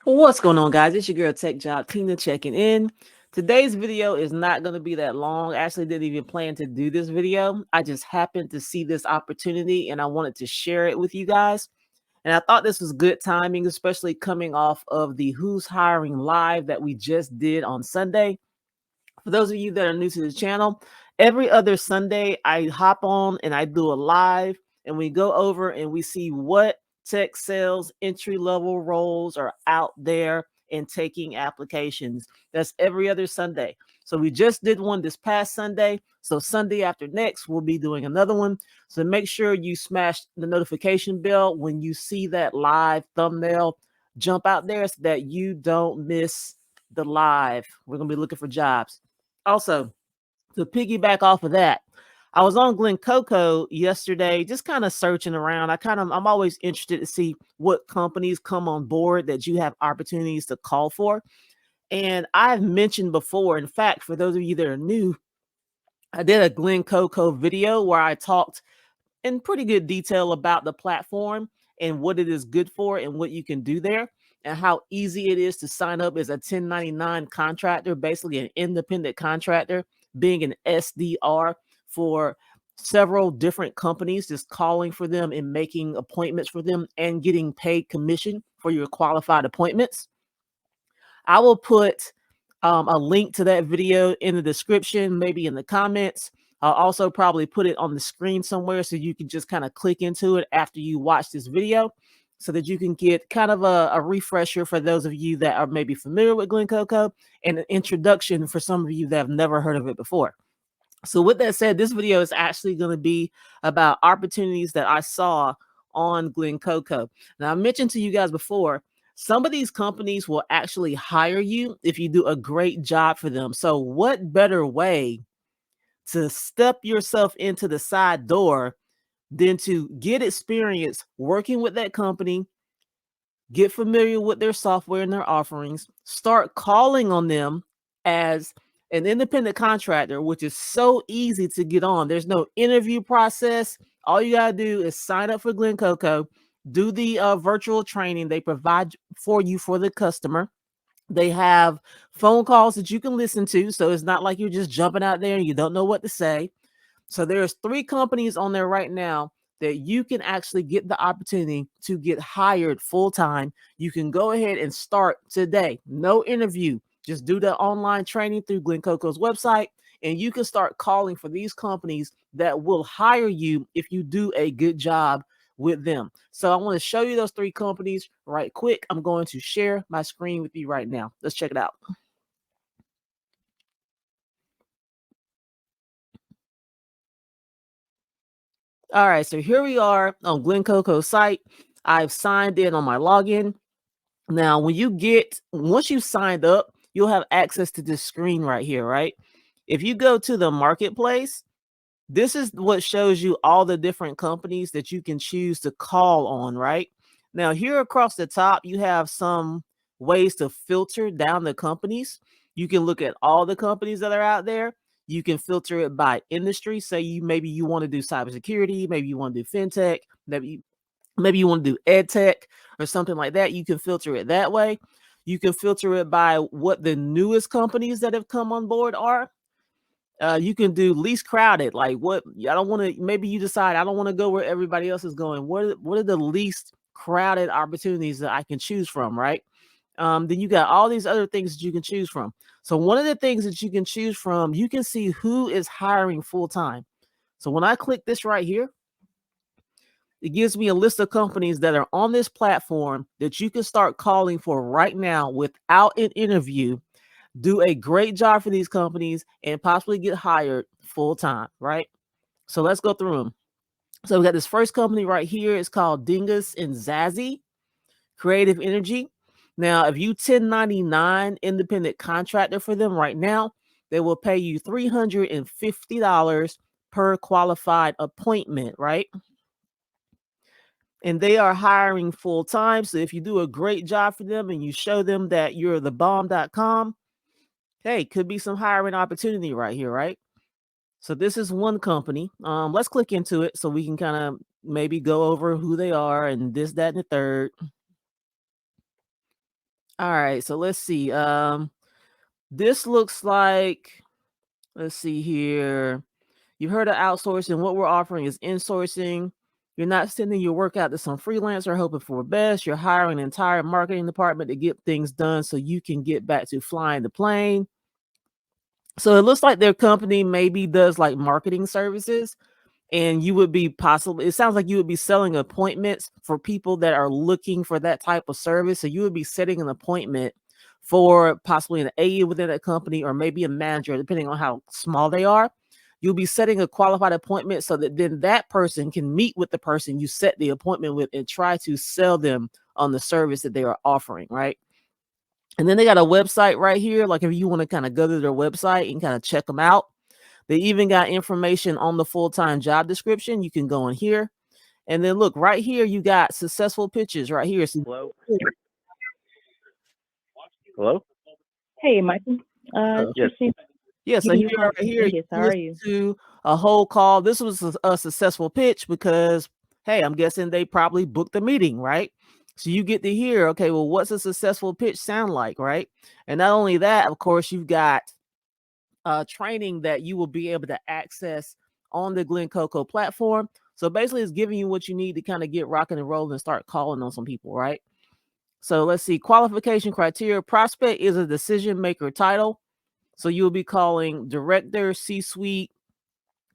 What's going on, guys? It's your girl Tech Job Tina checking in. Today's video is not going to be that long. I actually didn't even plan to do this video. I just happened to see this opportunity and I wanted to share it with you guys. And I thought this was good timing, especially coming off of the Who's Hiring Live that we just did on Sunday. For those of you that are new to the channel, every other Sunday I hop on and I do a live and we go over and we see what tech sales entry level roles are out there and taking applications. That's every other Sunday. So we just did one this past Sunday. So Sunday after next, we'll be doing another one. So make sure you smash the notification bell when you see that live thumbnail jump out there so that you don't miss the live. We're going to be looking for jobs. Also, to piggyback off of that, I was on Glencoco yesterday, just kind of searching around. I'm always interested to see what companies come on board that you have opportunities to call for. And I've mentioned before, in fact, for those of you that are new, I did a Glencoco video where I talked in pretty good detail about the platform and what it is good for and what you can do there and how easy it is to sign up as a 1099 contractor, basically an independent contractor, being an SDR for several different companies, just calling for them and making appointments for them and getting paid commission for your qualified appointments. I will put a link to that video in the description, maybe in the comments. I'll also probably put it on the screen somewhere so you can just kind of click into it after you watch this video so that you can get kind of a refresher for those of you that are maybe familiar with Glencoco and an introduction for some of you that have never heard of it before. So with that said, this video is actually going to be about opportunities that I saw on Glencoco. Now, I mentioned to you guys before, some of these companies will actually hire you if you do a great job for them. So what better way to step yourself into the side door than to get experience working with that company, get familiar with their software and their offerings, start calling on them as an independent contractor, which is so easy to get on. There's no interview process. All you got to do is sign up for Glencoco, do the virtual training they provide for you for the customer. They have phone calls that you can listen to. So it's not like you're just jumping out there and you don't know what to say. So there's 3 companies on there right now that you can actually get the opportunity to get hired full-time. You can go ahead and start today. No interview. Just do the online training through Glencoco's website, and you can start calling for these companies that will hire you if you do a good job with them. So I want to show you those 3 companies right quick. I'm going to share my screen with you right now. Let's check it out. All right, so here we are on Glencoco's site. I've signed in on my login. Now, once you've signed up, you'll have access to this screen right here, right? If you go to the marketplace, this is what shows you all the different companies that you can choose to call on, right? Now, here across the top, you have some ways to filter down the companies. You can look at all the companies that are out there. You can filter it by industry. Say maybe you want to do cybersecurity, maybe you want to do fintech, maybe you want to do ed tech or something like that. You can filter it that way. You can filter it by what the newest companies that have come on board are. You can do least crowded, like what I don't want to. Maybe you decide I don't want to go where everybody else is going. What are the least crowded opportunities that I can choose from, right? Then you got all these other things that you can choose from. So one of the things that you can choose from, you can see who is hiring full time. So when I click this right here, it gives me a list of companies that are on this platform that you can start calling for right now without an interview. Do a great job for these companies and possibly get hired full time, right? So let's go through them. So we got this first company right here. It's called Dingus and Zazzi Creative Energy. Now, if you 1099 independent contractor for them right now, they will pay you $350 per qualified appointment, right? And they are hiring full time. So if you do a great job for them and you show them that you're the bomb.com, hey, could be some hiring opportunity right here, right? So this is one company. Let's click into it so we can kind of maybe go over who they are and this, that, and the third. All right, so let's see. This looks like, let's see here. You've heard of outsourcing. What we're offering is insourcing. You're not sending your work out to some freelancer hoping for the best. You're hiring an entire marketing department to get things done so you can get back to flying the plane. So it looks like their company maybe does like marketing services, and you would be possibly, it sounds like you would be selling appointments for people that are looking for that type of service. So you would be setting an appointment for possibly an AE within that company, or maybe a manager, depending on how small they are. You'll be setting a qualified appointment so that then that person can meet with the person you set the appointment with and try to sell them on the service that they are offering, right? And then they got a website right here. Like if you want to kind of go to their website and kind of check them out, they even got information on the full-time job description. You can go in here, and then look right here. You got successful pitches right here. So, Hello. Hello. Hey, Michael. Yes. yeah, so here right here, you How are listen you? to a whole call. This was a successful pitch because, hey, I'm guessing they probably booked a meeting, right? So you get to hear, okay, well, what's a successful pitch sound like, right? And not only that, of course, you've got training that you will be able to access on the Glencoco platform. So basically, it's giving you what you need to kind of get rocking and rolling and start calling on some people, right? So let's see. Qualification criteria. Prospect is a decision maker title. So you'll be calling director, C-suite,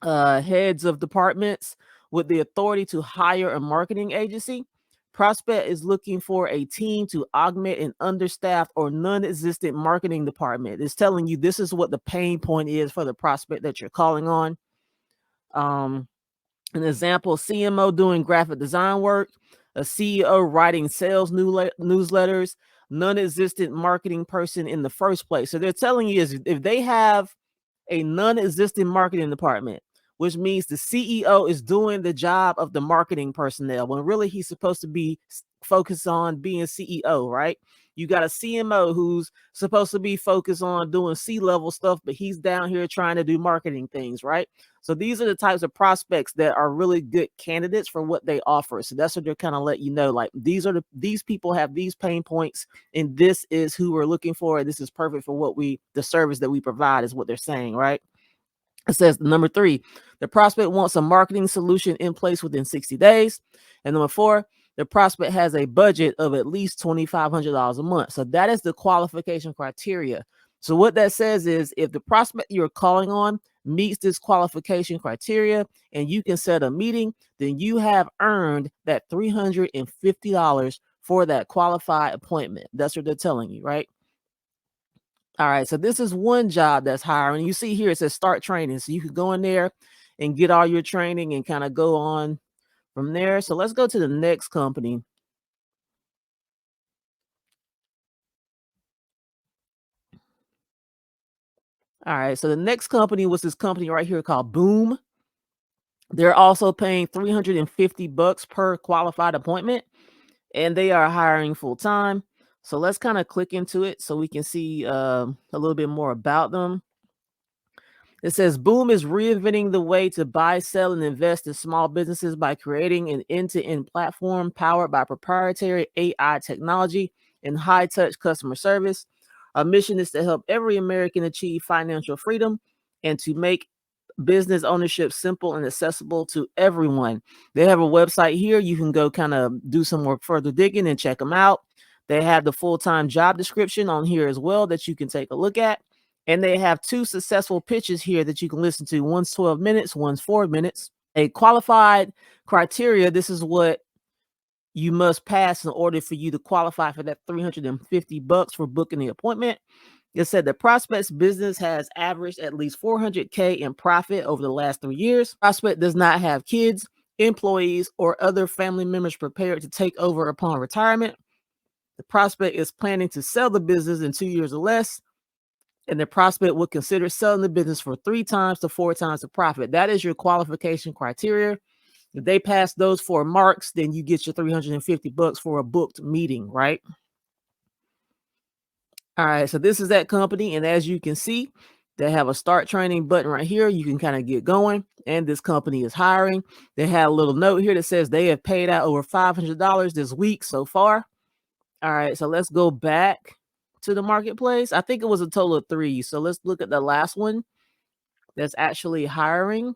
heads of departments with the authority to hire a marketing agency. Prospect is looking for a team to augment an understaffed or non-existent marketing department. It's telling you this is what the pain point is for the prospect that you're calling on. An example, CMO doing graphic design work, a CEO writing sales newsletters, non-existent marketing person in the first place. So they're telling you is if they have a non-existent marketing department, which means the CEO is doing the job of the marketing personnel when really he's supposed to be focused on being CEO, right? You got a CMO who's supposed to be focused on doing C-level stuff, but he's down here trying to do marketing things, right? So these are the types of prospects that are really good candidates for what they offer. So that's what they're kind of let you know, like these people have these pain points, and this is who we're looking for. This is perfect for the service that we provide is what they're saying, right? It says number 3, the prospect wants a marketing solution in place within 60 days. And number 4, the prospect has a budget of at least $2,500 a month. So that is the qualification criteria. So what that says is if the prospect you're calling on meets this qualification criteria and you can set a meeting, then you have earned that $350 for that qualified appointment. That's what they're telling you, right? All right, so this is one job that's hiring. You see here it says start training. So you can go in there and get all your training and kind of go on from there. So let's go to the next company. All right, so the next company was this company right here called Boom. They're also paying $350 per qualified appointment, and they are hiring full time. So let's kind of click into it so we can see a little bit more about them. It says Boom is reinventing the way to buy, sell, and invest in small businesses by creating an end-to-end platform powered by proprietary AI technology and high-touch customer service. Our mission is to help every American achieve financial freedom and to make business ownership simple and accessible to everyone. They have a website here. You can go kind of do some more further digging and check them out. They have the full-time job description on here as well that you can take a look at. And they have 2 successful pitches here that you can listen to. One's 12 minutes, one's 4 minutes. A qualified criteria, this is what you must pass in order for you to qualify for that $350 for booking the appointment. It said the prospect's business has averaged at least $400K in profit over the last 3 years. Prospect does not have kids, employees, or other family members prepared to take over upon retirement. The prospect is planning to sell the business in 2 years or less, and the prospect would consider selling the business for 3 times to 4 times the profit. That is your qualification criteria. If they pass those 4 marks, then you get your $350 for a booked meeting, right? All right, so this is that company, and as you can see, they have a start training button right here. You can kind of get going, and this company is hiring. They had a little note here that says they have paid out over $500 this week so far. All right, so let's go back to the marketplace. I think it was a total of 3. So let's look at the last one that's actually hiring.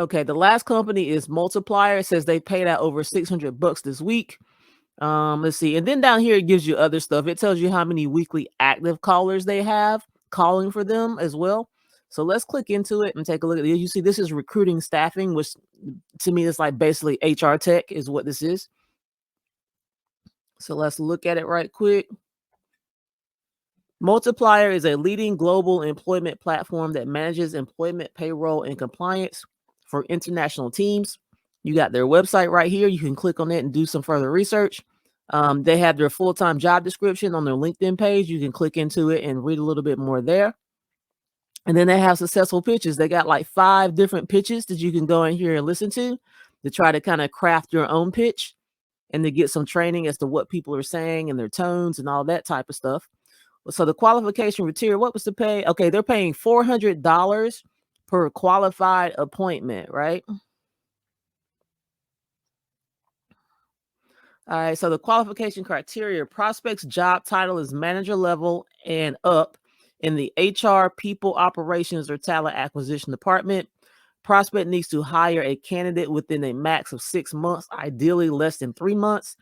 Okay, the last company is Multiplier. It says they paid out over $600 this week. Let's see. And then down here, it gives you other stuff. It tells you how many weekly active callers they have calling for them as well. So let's click into it and take a look at it. You see, this is recruiting staffing, which to me is like basically HR tech is what this is. So let's look at it right quick. Multiplier is a leading global employment platform that manages employment, payroll, and compliance for international teams. You got their website right here. You can click on it and do some further research. They have their full-time job description on their LinkedIn page. You can click into it and read a little bit more there. And then they have successful pitches. They got like 5 different pitches that you can go in here and listen to try to kind of craft your own pitch and to get some training as to what people are saying and their tones and all that type of stuff. So the qualification criteria, what was the pay? Okay, they're paying $400 per qualified appointment, right? All right, so the qualification criteria, prospect's job title is manager level and up in the HR, people operations, or talent acquisition department. Prospect needs to hire a candidate within a max of 6 months, ideally less than 3 months.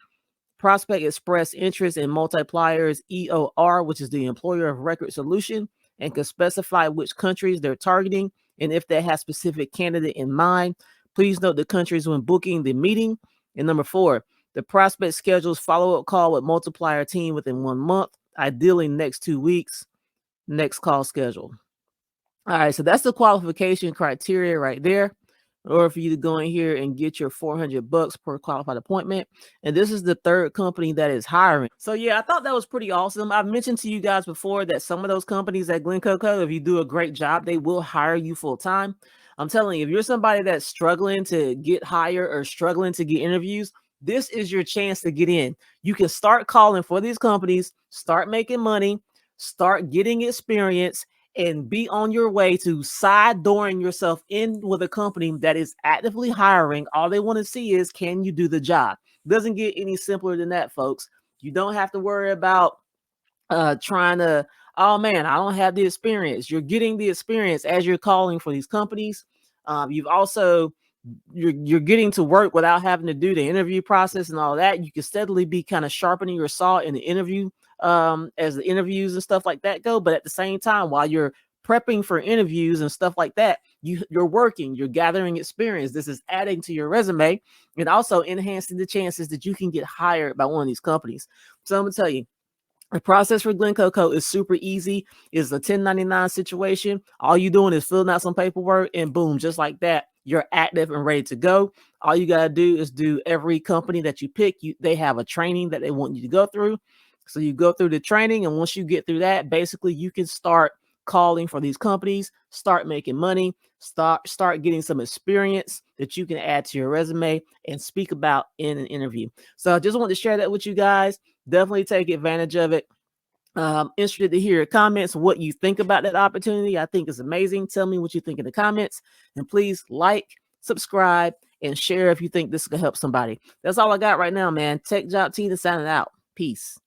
Prospect express interest in Multiplier's EOR, which is the employer of record solution, and can specify which countries they're targeting and if they have specific candidate in mind. Please note the countries when booking the meeting. And number 4, the prospect schedules follow-up call with Multiplier team within 1 month, ideally next 2 weeks. Next call schedule. All right, so that's the qualification criteria right there. In order for you to go in here and get your $400 per qualified appointment. And this is the 3rd company that is hiring. So yeah, I thought that was pretty awesome. I've mentioned to you guys before that some of those companies at Glencoco, if you do a great job, they will hire you full time. I'm telling you, if you're somebody that's struggling to get hired or struggling to get interviews, this is your chance to get in. You can start calling for these companies, start making money, start getting experience, and be on your way to side dooring yourself in with a company that is actively hiring. All they want to see is, can you do the job? Doesn't get any simpler than that, folks. You don't have to worry about trying to, oh man, I don't have the experience. You're getting the experience as you're calling for these companies. You've also you're getting to work without having to do the interview process and all that. You can steadily be kind of sharpening your saw in the interview as the interviews and stuff like that go. But at the same time, while you're prepping for interviews and stuff like that, you're working, you're gathering experience. This is adding to your resume and also enhancing the chances that you can get hired by one of these companies. So I'm gonna tell you, the process for Glencoco is super easy. It's a 1099 situation. All you're doing is filling out some paperwork and boom, just like that, you're active and ready to go. All you got to do is do every company that you pick. They have a training that they want you to go through. So you go through the training, and once you get through that, basically you can start calling for these companies, start making money, start getting some experience that you can add to your resume and speak about in an interview. So I just wanted to share that with you guys. Definitely take advantage of it. Interested to hear your comments, what you think about that opportunity. I think it's amazing. Tell me what you think in the comments, and please like, subscribe, and share if you think this could help somebody. That's all I got right now, man. Tech Job Tina signing out. Peace.